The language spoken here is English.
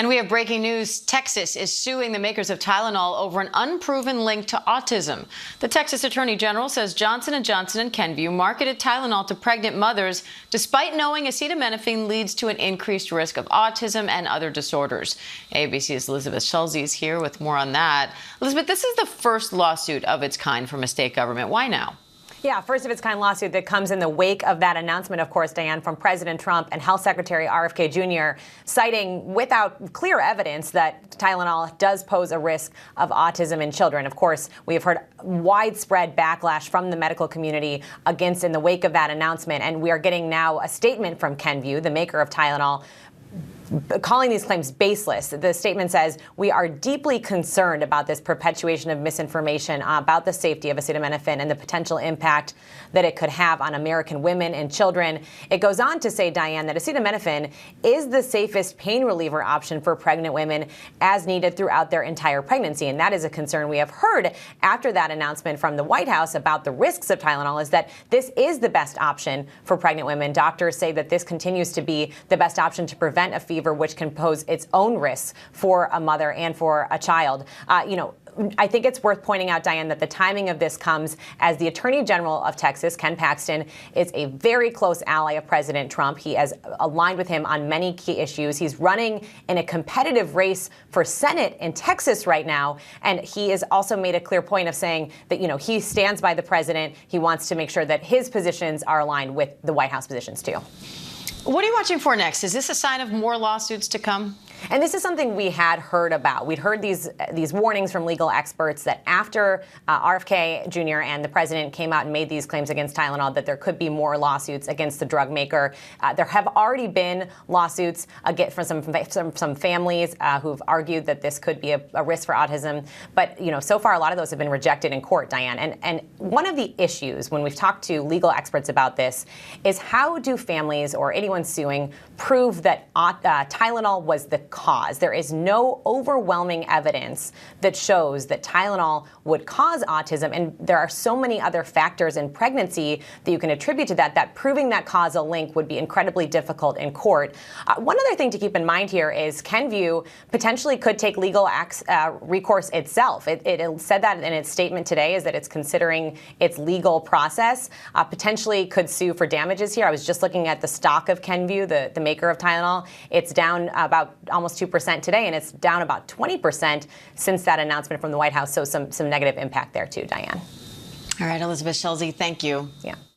And we have breaking news. Texas is suing the makers of Tylenol over an unproven link to autism. The Texas Attorney General says Johnson & Johnson and Kenvue marketed Tylenol to pregnant mothers despite knowing acetaminophen leads to an increased risk of autism and other disorders. ABC's Elizabeth Schulze is here with more on that. Elizabeth, this is the first lawsuit of its kind from a state government. Why now? Yeah, first of its kind lawsuit that comes in the wake of that announcement, of course, Diane, from President Trump and Health Secretary RFK Jr., citing without clear evidence that Tylenol does pose a risk of autism in children. Of course, we have heard widespread backlash from the medical community against in the wake of that announcement. And we are getting now a statement from Kenvue, the maker of Tylenol, calling these claims baseless. The statement says, "We are deeply concerned about this perpetuation of misinformation about the safety of acetaminophen and the potential impact that it could have on American women and children." It goes on to say, Diane, that acetaminophen is the safest pain reliever option for pregnant women as needed throughout their entire pregnancy. And that is a concern we have heard after that announcement from the White House about the risks of Tylenol, is that this is the best option for pregnant women. Doctors say that this continues to be the best option to prevent a fever, which can pose its own risks for a mother and for a child. I think it's worth pointing out, Diane, that the timing of this comes as the Attorney General of Texas, Ken Paxton, is a very close ally of President Trump. He has aligned with him on many key issues. He's running in a competitive race for Senate in Texas right now. And he has also made a clear point of saying that, he stands by the president. He wants to make sure that his positions are aligned with the White House positions, too. What are you watching for next? Is this a sign of more lawsuits to come? And this is something we had heard about. We'd heard these warnings from legal experts that after RFK Jr. and the president came out and made these claims against Tylenol, that there could be more lawsuits against the drug maker. There have already been lawsuits from some families who've argued that this could be a risk for autism. But, so far, a lot of those have been rejected in court, Diane. And one of the issues when we've talked to legal experts about this is, how do families or anyone suing prove that Tylenol was the cause? There is no overwhelming evidence that shows that Tylenol would cause autism, and there are so many other factors in pregnancy that you can attribute to that proving that causal link would be incredibly difficult in court. One other thing to keep in mind here is Kenvue potentially could take legal recourse itself. It said that in its statement today, is that it's considering its legal process, potentially could sue for damages here. I was just looking at the stock of Kenvue, the maker of Tylenol. It's down about almost 2% today, and it's down about 20% since that announcement from the White House. So some negative impact there too, Diane. All right, Elizabeth Schulze, thank you. Yeah.